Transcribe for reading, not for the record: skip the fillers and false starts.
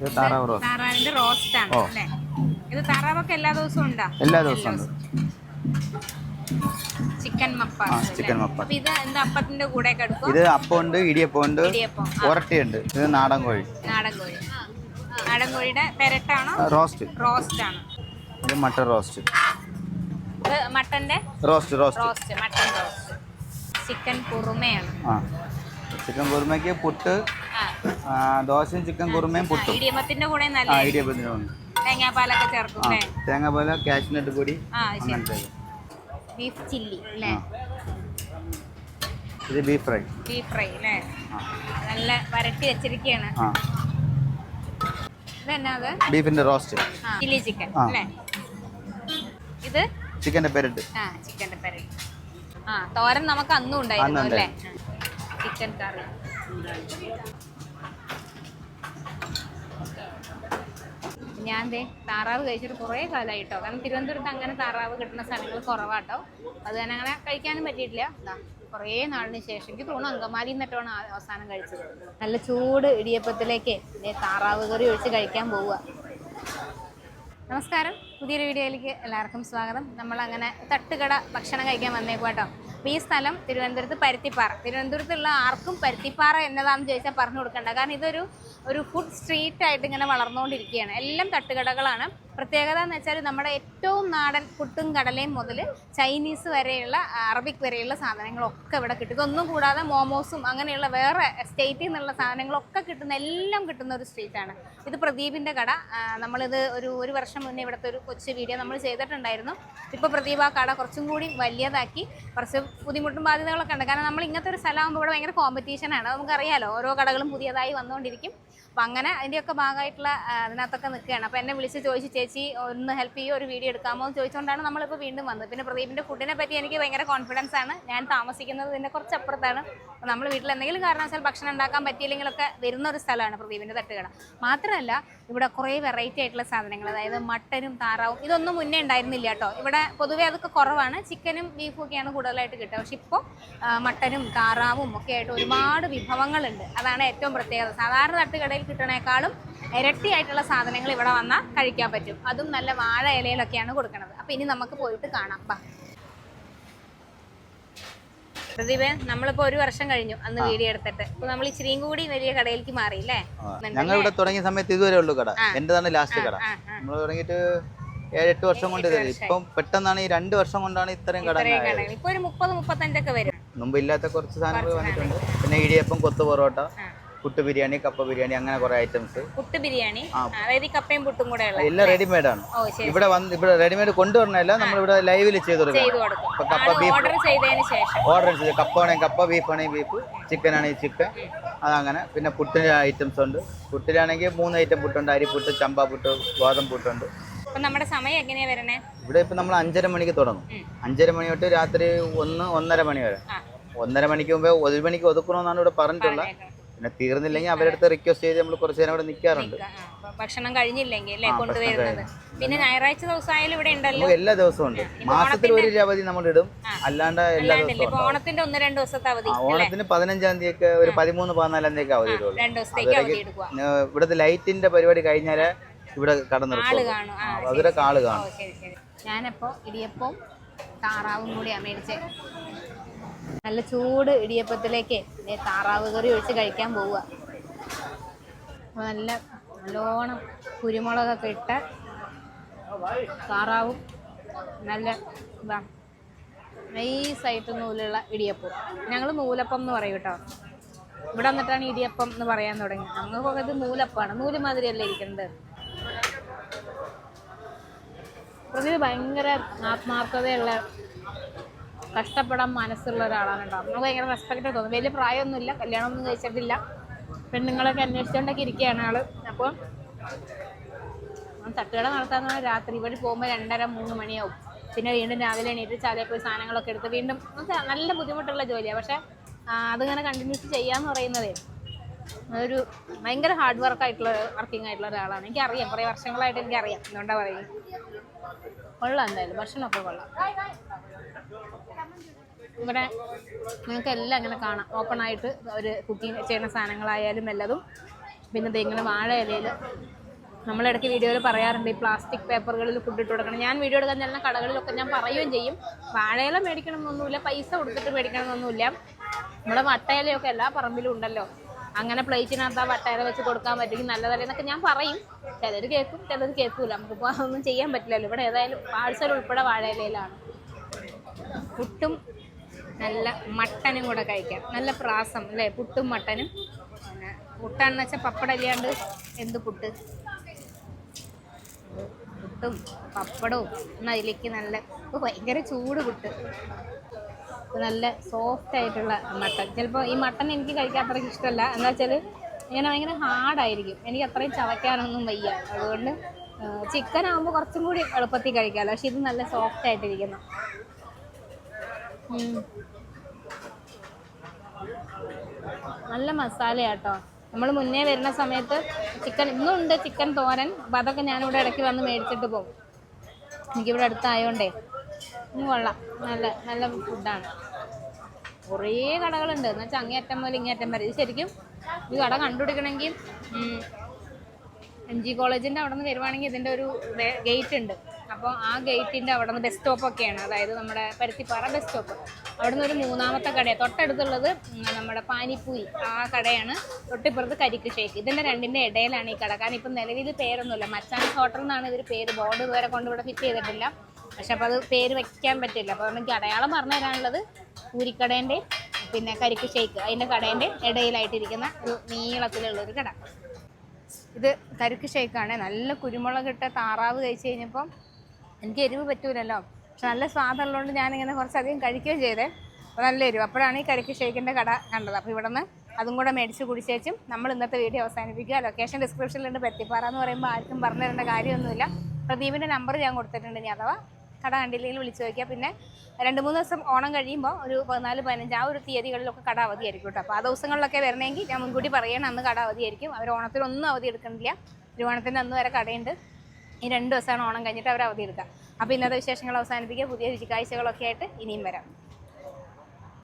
ഇത് താറാവ് roast. താറാവിന്റെ roast ആണ് അല്ലേ? ഇത് താറാവൊക്കെ എല്ലാ ദിവസവും ഉണ്ടോ? എല്ലാ ദിവസവും ഉണ്ട്. ചിക്കൻ മപ്പാസ്. ചിക്കൻ മപ്പാസ്. ഇത് എന്താ അപ്പത്തിന്റെ കൂടെ എടുക്കും? ഇത് അപ്പമുണ്ട്, ഇടിയപ്പമുണ്ട്, ഒരട്ടിയുണ്ട്. ഇത് നാടൻ കോഴി. നാടൻ കോഴി. നാടൻ കോഴിയുടെ പെരട്ടാണോ? റോസ്റ്റ്. റോസ്റ്റ് ആണ്. ഇത് മട്ടൺ റോസ്റ്റ്. ഇത് മട്ടന്റെ roast. Roast, mutton roast. Chicken കുറുമയാണ്. ചിക്കൻ കുറുമയ്ക്ക് പുട്ട്, ദോശയും ചിക്കൻ കുറുമയും പുട്ടും. ഇടിയപ്പത്തിന്റെ കൂടെ നല്ല ഇടിയപ്പത്തിന്റെ കൂടെ തേങ്ങാപ്പാലൊക്കെ ചേർക്കും. തേങ്ങാപ്പാല, കാഷ്നട്ട് പൊടി, അങ്ങനത്തെ. ബീഫ് ചില്ലി അല്ലേ? ഇത് ബീഫ് ഫ്രൈ. ബീഫ് ഫ്രൈ അല്ലേ? നല്ല വരട്ടി വെച്ചിരിക്കുകയാണ്. ഇതെന്നാ? ബീഫിന്റെ റോസ്റ്റ്, ചില്ലി ചിക്കൻ അല്ലേ? ഇത് ചിക്കന്റെ പെരട്ട്. ചിക്കന്റെ പെരട്ട്. തോരൻ നമുക്ക് അന്നും ഉണ്ടായിരുന്നു അല്ലേ? ചിക്കൻ കറി. ഞാൻ താറാവ് കഴിച്ചിട്ട് കുറേ കാലമായിട്ടോ. കാരണം തിരുവനന്തപുരത്ത് അങ്ങനെ താറാവ് കിട്ടുന്ന സ്ഥലങ്ങൾ കുറവാട്ടോ. അത് തന്നെ അങ്ങനെ കഴിക്കാനും പറ്റിയിട്ടില്ല. കുറേ നാളിന് ശേഷം എനിക്ക് തോന്നുന്നു അങ്കമാലിയിൽ നിന്നിട്ടാണ് അവസാനം കഴിച്ചത്. നല്ല ചൂട് ഇടിയപ്പത്തിലേക്ക് താറാവ് കറി ഒഴിച്ച് കഴിക്കാൻ പോവുക. നമസ്കാരം, പുതിയൊരു വീഡിയോയിലേക്ക് എല്ലാവർക്കും സ്വാഗതം. നമ്മളങ്ങനെ തട്ടുകട ഭക്ഷണം കഴിക്കാൻ വന്നേക്കുവാട്ടോ. അപ്പോൾ ഈ സ്ഥലം തിരുവനന്തപുരത്ത് പരുത്തിപ്പാറ. തിരുവനന്തപുരത്തുള്ള ആർക്കും പരുത്തിപ്പാറ എന്നതാണെന്ന് ചോദിച്ചാൽ പറഞ്ഞു കൊടുക്കണ്ട. കാരണം ഇതൊരു ഫുഡ് സ്ട്രീറ്റ് ആയിട്ട് ഇങ്ങനെ വളർന്നുകൊണ്ടിരിക്കുകയാണ്. എല്ലാം തട്ടുകടകളാണ്. പ്രത്യേകത എന്ന് വെച്ചാൽ നമ്മുടെ ഏറ്റവും നാടൻ പുട്ടും കടലയും മുതൽ ചൈനീസ് വരെയുള്ള അറബിക് വരെയുള്ള സാധനങ്ങളൊക്കെ ഇവിടെ കിട്ടും. ഇതൊന്നും കൂടാതെ മോമോസും അങ്ങനെയുള്ള വേറെ സ്റ്റേറ്റിൽ നിന്നുള്ള സാധനങ്ങളൊക്കെ എല്ലാം കിട്ടുന്ന ഒരു സ്ട്രീറ്റാണ് ഇത്. പ്രദീപിൻ്റെ കട. നമ്മളിത് ഒരു വർഷം മുന്നേ ഇവിടുത്തെ ഒരു കൊച്ചു വീഡിയോ നമ്മൾ ചെയ്തിട്ടുണ്ടായിരുന്നു. ഇപ്പോൾ പ്രദീപ് ആ കട കുറച്ചും കൂടി വലിയതാക്കി. കുറച്ച് ബുദ്ധിമുട്ടും ബാധ്യതകളൊക്കെ ഉണ്ട്. കാരണം നമ്മൾ ഇങ്ങനത്തെ ഒരു സ്ഥലമാകുമ്പോൾ ഇവിടെ ഭയങ്കര കോമ്പറ്റീഷനാണ്. നമുക്കറിയാലോ, ഓരോ കടകളും പുതിയതായി വന്നുകൊണ്ടിരിക്കും. അപ്പം അങ്ങനെ അതിൻ്റെയൊക്കെ ഭാഗമായിട്ടുള്ള അതിനകത്തൊക്കെ നിൽക്കുകയാണ്. അപ്പോൾ എന്നെ വിളിച്ച് ചോദിച്ചു, ചേച്ചി ഒന്ന് ഹെൽപ്പ് ചെയ്യുമോ, ഒരു വീഡിയോ എടുക്കാമോ എന്ന് ചോദിച്ചുകൊണ്ടാണ് നമ്മളിപ്പോൾ വീണ്ടും വന്നത്. പിന്നെ പ്രദീപിൻ്റെ ഫുഡിനെ പറ്റി എനിക്ക് ഭയങ്കര കോൺഫിഡൻസ് ആണ്. ഞാൻ താമസിക്കുന്നത് ഇതിൻ്റെ കുറച്ചപ്പുറത്താണ്. അപ്പോൾ നമ്മൾ വീട്ടിൽ എന്തെങ്കിലും കാരണവശാൽ ഭക്ഷണം ഉണ്ടാക്കാൻ പറ്റിയില്ലെങ്കിലൊക്കെ വരുന്ന ഒരു സ്ഥലമാണ് പ്രദീപിൻ്റെ തട്ടുകട. മാത്രമല്ല ഇവിടെ കുറേ വെറൈറ്റി ആയിട്ടുള്ള സാധനങ്ങൾ, അതായത് മട്ടനും താറാവും ഇതൊന്നും മുന്നേ ഉണ്ടായിരുന്നില്ല കേട്ടോ. ഇവിടെ പൊതുവേ അതൊക്കെ കുറവാണ്. ചിക്കനും ബീഫും ഒക്കെയാണ് കൂടുതലായിട്ട് കിട്ടുക. പക്ഷെ ഇപ്പോൾ മട്ടനും താറാവും ഒക്കെ ആയിട്ട് ഒരുപാട് വിഭവങ്ങളുണ്ട്. അതാണ് ഏറ്റവും പ്രത്യേകത. സാധാരണ തട്ടുകടയിൽ കിട്ടണേക്കാളും ഇരട്ടിയായിട്ടുള്ള സാധനങ്ങൾ ഇവിടെ വന്നാൽ കഴിക്കാൻ പറ്റും. അതും നല്ല വാഴ ഇലയിലൊക്കെയാണ് കൊടുക്കുന്നത്. അപ്പോൾ ഇനി നമുക്ക് പോയിട്ട് കാണാം. പ്രദീപേ, നമ്മളിപ്പോൾ ഒരു വർഷം കഴിഞ്ഞു അന്ന് വീഡിയോ എടുത്തിട്ട്. അപ്പോൾ നമ്മൾ ഇച്ചിരിയും കൂടി വലിയ കടയിലേക്ക് മാറിയില്ലേ? ഞങ്ങൾ ഇവിടെ തുടങ്ങിയ സമയത്ത് ഇതുവരെ ഉള്ളൂ കട. എന്റേതാണ് ലാസ്റ്റ് കട. നമ്മൾ തുടങ്ങിയിട്ട് 7-8 വർഷം കൊണ്ട്. ഇപ്പം പെട്ടെന്നാണ് ഈ 2 വർഷം കൊണ്ടാണ് ഇത്രയും കട. ഇപ്പൊ ഒരു 30-35 വരും. മുമ്പ് ഇല്ലാത്ത കുറച്ച് സാധനങ്ങൾ വന്നിട്ടുണ്ട്. പിന്നെ ഇടിയപ്പം, കൊത്തു പൊറോട്ട, പുട്ട് ബിരിയാണി, കപ്പ ബിരിയാണി, അങ്ങനെ കുറെ ഐറ്റംസ്. പുട്ട് ബിരിയാണി, അതായത് കപ്പയും പുട്ടും കൂടെ എല്ലാം റെഡിമെയ്ഡ് ആണ്. ഇവിടെ റെഡിമെയ്ഡ് കൊണ്ടുവരണല്ല, നമ്മൾ ഇവിടെ ലൈവിൽ ചെയ്ത് കൊടുക്കും. ഓർഡർ ചെയ്ത് കപ്പ ആണെങ്കിൽ കപ്പ, ബീഫ് ആണെങ്കിൽ ബീഫ്, ചിക്കൻ ആണെങ്കിൽ ചിക്കൻ, അതങ്ങനെ. പിന്നെ പുട്ടിന് ഐറ്റംസ് ഉണ്ട്. പുട്ടിലാണെങ്കിൽ 3 ഐറ്റം പുട്ടുണ്ട്. അരിപ്പുട്ട്, ചമ്പാ പുട്ട്, ഗോതമ്പ് പുട്ടുണ്ട്. നമ്മുടെ സമയം എങ്ങനെയാ വരണേ? ഇവിടെ ഇപ്പൊ നമ്മൾ 5:30 മണിക്ക് തുടങ്ങും. 5:30 മണി തൊട്ട് രാത്രി 1-1:30 മണി വരെ. 1:30 മണിക്ക് മുമ്പേ 1 മണിക്ക് ഒതുക്കണമെന്നാണ് ഇവിടെ പറഞ്ഞിട്ടുള്ളത്. പിന്നെ തീർന്നില്ലെങ്കിൽ അവരടുത്ത് റിക്വസ്റ്റ് ചെയ്ത് നമ്മൾ കുറച്ച് നേരം ഇവിടെ നിൽക്കാറുണ്ട്. ഭക്ഷണം കഴിഞ്ഞില്ലെങ്കിൽ കൊണ്ടുവരുന്നത്. പിന്നെ ഞായറാഴ്ച ദിവസമായാലും ഇവിടെ ഉണ്ടല്ലോ. എല്ലാ ദിവസവും ഉണ്ട്. മാസത്തിൽ ഒരു അവധി നമ്മൾ ഇടും. അല്ലാണ്ട് എല്ലാ ദിവസവും. ഓണത്തിന്റെ 1-2 ദിവസത്തെ അവധി. ഓണത്തിന് 15-ാം തീയതി ഒക്കെ, ഒരു 13-14-ാം തീയതി ഒക്കെ അവധി ഇടുള്ളൂ. ഇവിടുത്തെ ലൈറ്റിന്റെ പരിപാടി കഴിഞ്ഞാല് ഇവിടെ കടന്നിറക്കും. അതിലൊക്കെ ആള് കാണും. ഞാനപ്പോ ഇടിയപ്പവും താറാവും കൂടിയാ മേടിച്ചേ. നല്ല ചൂട് ഇടിയപ്പത്തിലേക്ക് താറാവ് കറി ഒഴിച്ച് കഴിക്കാൻ പോവുക. നല്ലോണം കുരുമുളകൊക്കെ ഇട്ട താറാവും നല്ല നൈസായിട്ട് നൂലുള്ള ഇടിയപ്പം. ഞങ്ങൾ നൂലപ്പം എന്ന് പറയും കേട്ടോ. ഇവിടെ വന്നിട്ടാണ് ഇടിയപ്പം എന്ന് പറയാൻ തുടങ്ങി. ഞങ്ങൾക്കൊക്കെ ഇത് നൂലപ്പാണ്. നൂല് മാതിരിയല്ലേ ഇരിക്കുന്നത്. പ്രതി ഭയങ്കര ആത്മാർത്ഥതയുള്ള, കഷ്ടപ്പെടാൻ മനസ്സുള്ള ഒരാളാണ് കേട്ടോ. നമുക്ക് ഭയങ്കര റെസ്പെക്റ്റ് തോന്നും. വലിയ പ്രായമൊന്നുമില്ല, കല്യാണമൊന്നും കഴിച്ചിട്ടില്ല, പെണ്ണുങ്ങളൊക്കെ അന്വേഷിച്ചുകൊണ്ടൊക്കെ ഇരിക്കുകയാണ് ആള്. അപ്പോൾ തട്ടുകട നടത്താന്ന് രാത്രി ഇവിടെ പോകുമ്പോൾ 2:30-3 മണിയാവും. പിന്നെ വീണ്ടും രാവിലെ എണീറ്റ് ചാലയിൽ പോയി സാധനങ്ങളൊക്കെ എടുത്ത് വീണ്ടും നല്ല ബുദ്ധിമുട്ടുള്ള ജോലിയാണ്. പക്ഷെ അതിങ്ങനെ കണ്ടിന്യൂസ് ചെയ്യാന്ന് പറയുന്നതേ ഒരു ഭയങ്കര ഹാർഡ് വർക്കിംഗ് ആയിട്ടുള്ള ഒരാളാണ്. എനിക്കറിയാം, കുറേ വർഷങ്ങളായിട്ട് എനിക്കറിയാം. എന്തുകൊണ്ടാണ് പറയുന്നത്. കൊള്ളാം, എന്തായാലും ഭക്ഷണമൊക്കെ കൊള്ളാം. ഇവിടെ നിങ്ങൾക്ക് എല്ലാം ഇങ്ങനെ കാണാം. ഓപ്പണായിട്ട് അവർ കുക്കിംഗ് ചെയ്യുന്ന സാധനങ്ങളായാലും എല്ലാതും പിന്നെ ദേ ഇങ്ങനെ വാഴ ഇലയിൽ നമ്മളിടയ്ക്ക് വീഡിയോയിൽ പറയാറുണ്ട് ഈ പ്ലാസ്റ്റിക് പേപ്പറുകളിൽ ഫുഡ് ഇട്ട് കൊടുക്കണം. ഞാൻ വീഡിയോ എടുക്കാൻ ചെല്ലുന്ന കടകളിലൊക്കെ ഞാൻ പറയുകയും ചെയ്യും, വാഴയില മേടിക്കണം എന്നൊന്നുമില്ല, പൈസ കൊടുത്തിട്ട് മേടിക്കണം എന്നൊന്നുമില്ല. നമ്മുടെ വട്ടയിലയൊക്കെ എല്ലാ പറമ്പിലും ഉണ്ടല്ലോ, അങ്ങനെ പ്ലേറ്റിനകത്ത് ആ വട്ടയില വെച്ച് കൊടുക്കാൻ പറ്റുമെങ്കിൽ നല്ലതല്ലേ എന്നൊക്കെ ഞാൻ പറയും. ചിലർ കേൾക്കും, ചിലർ കേൾക്കൂല. നമുക്കിപ്പോൾ അതൊന്നും ചെയ്യാൻ പറ്റില്ലല്ലോ. ഇവിടെ ഏതായാലും പാഴ്സൽ ഉൾപ്പെടെ വാഴയിലയിലാണ്. പുട്ടും നല്ല മട്ടനും കൂടെ കഴിക്കാം, നല്ല പ്രാസം അല്ലേ, പുട്ടും മട്ടനും. പിന്നെ പുട്ടാണെന്ന് വെച്ചാൽ പപ്പടം ഇല്ലാണ്ട് എന്ത് പുട്ട്, പുട്ടും പപ്പടവും അതിലേക്ക് നല്ല ഭയങ്കര ചൂട് പുട്ട്, നല്ല സോഫ്റ്റ് ആയിട്ടുള്ള മട്ടൻ. ചിലപ്പോൾ ഈ മട്ടൻ എനിക്ക് കഴിക്കാൻ അത്രയ്ക്ക് ഇഷ്ടമല്ല, എന്താ വെച്ചാൽ ഇങ്ങനെ ഭയങ്കര ഹാർഡായിരിക്കും, എനിക്ക് അത്രയും ചവയ്ക്കാനൊന്നും വയ്യ. അതുകൊണ്ട് ചിക്കൻ ആകുമ്പോൾ കുറച്ചും കൂടി എളുപ്പത്തിൽ കഴിക്കാമല്ലോ, പക്ഷെ ഇത് നല്ല സോഫ്റ്റ് ആയിട്ടിരിക്കുന്നു. നല്ല മസാലയാട്ടോ. നമ്മൾ മുന്നേ വരുന്ന സമയത്ത് ചിക്കൻ ഇന്നും ഉണ്ട്, ചിക്കൻ തോരൻ. അപ്പം അതൊക്കെ ഞാനിവിടെ ഇടയ്ക്ക് വന്ന് മേടിച്ചിട്ട് പോകും, എനിക്കിവിടെ അടുത്തായതുകൊണ്ടേ. കൊള്ളാം, നല്ല നല്ല ഫുഡാണ്. കുറേ കടകളുണ്ട് എന്ന് വെച്ചാൽ അങ്ങേയറ്റം മുതൽ ഇങ്ങേയറ്റം വരെ. ഇത് ശരിക്കും ഈ കട കണ്ടുപിടിക്കണമെങ്കിൽ MG കോളേജിൻ്റെ അവിടെ നിന്ന് വരുവാണെങ്കിൽ ഇതിൻ്റെ ഒരു ഗേറ്റ് ഉണ്ട്. അപ്പോൾ ആ ഗേറ്റിൻ്റെ അവിടെ നിന്ന് ബസ് സ്റ്റോപ്പൊക്കെയാണ്, അതായത് നമ്മുടെ പരുത്തിപ്പാറ ബസ് സ്റ്റോപ്പ്. അവിടെ നിന്ന് ഒരു മൂന്നാമത്തെ കടയാണ്. തൊട്ടടുത്തുള്ളത് നമ്മുടെ പാനിപ്പൂരി ആ കടയാണ്, തൊട്ടിപ്പുറത്ത് കരിക്ക് ഷേക്ക്. ഇതിൻ്റെ രണ്ടിൻ്റെ ഇടയിലാണ് ഈ കട. കാരണം ഇപ്പം നിലവിൽ പേരൊന്നുമില്ല, മച്ചാൻസ് ഹോട്ടൽ എന്നാണ് ഇവർ പേര്, ബോർഡ് ഇതുവരെ കൊണ്ട് ഇവിടെ ഫിറ്റ് ചെയ്തിട്ടില്ല. പക്ഷെ അപ്പോൾ അത് പേര് വയ്ക്കാൻ പറ്റില്ല. അപ്പോൾ എനിക്ക് അടയാളം പറഞ്ഞു തരാനുള്ളത് പൂരിക്കടേൻ്റെ പിന്നെ കരിക്ക് ഷേക്ക് അതിൻ്റെ കടേൻ്റെ ഇടയിലായിട്ടിരിക്കുന്ന ഒരു നീളത്തിലുള്ളൊരു കട. ഇത് കരിക്ക് ഷേക്കാണ്. നല്ല കുരുമുളകിട്ട താറാവ് കഴിച്ച് കഴിഞ്ഞപ്പം എനിക്ക് എരിവ് പറ്റൂലല്ലോ, പക്ഷെ നല്ല സ്വാദുള്ളതുകൊണ്ട് ഞാനിങ്ങനെ കുറച്ചധികം കഴിക്കുകയും ചെയ്തേ. അപ്പോൾ നല്ല എരിവ്. അപ്പോഴാണ് ഈ കരിക്ക് ഷേക്കിൻ്റെ കട കണ്ടത്. അപ്പോൾ ഇവിടെ നിന്ന് അതും കൂടെ മേടിച്ച് കുടിച്ചേച്ചും നമ്മൾ ഇന്നത്തെ വീഡിയോ അവസാനിപ്പിക്കുക. ലൊക്കേഷൻ ഡിസ്ക്രിപ്ഷനിലുണ്ട്. പരുത്തിപ്പാറ എന്ന് പറയുമ്പോൾ ആർക്കും പറഞ്ഞു തരേണ്ട കാര്യമൊന്നുമില്ല. പ്രദീപിൻ്റെ നമ്പർ ഞാൻ കൊടുത്തിട്ടുണ്ട്, ഇനി അഥവാ കട കണ്ടില്ലെങ്കിൽ വിളിച്ച് ചോദിക്കുക. പിന്നെ 2-3 ദിവസം ഓണം കഴിയുമ്പോൾ ഒരു 14-15 ആ ഒരു തീയതികളിലൊക്കെ കട അവധിയായിരിക്കും കേട്ടോ. അപ്പോൾ ആ ദിവസങ്ങളിലൊക്കെ വരണമെങ്കിൽ ഞാൻ മുൻകൂട്ടി പറയണം, അന്ന് കട അവധിയായിരിക്കും. അവർ ഓണത്തിനൊന്നും അവധി എടുക്കുന്നില്ല, തിരുവോണത്തിൻ്റെ അന്ന് വരെ കടയുണ്ട്. ഈ 2 ദിവസമാണ് ഓണം കഴിഞ്ഞിട്ട് അവർ അവധി എടുക്കുക. അപ്പോൾ ഇന്നത്തെ വിശേഷങ്ങൾ അവസാനിപ്പിക്കുക. പുതിയ രുചിക്കാഴ്ചകളൊക്കെ ആയിട്ട് ഇനിയും വരാം.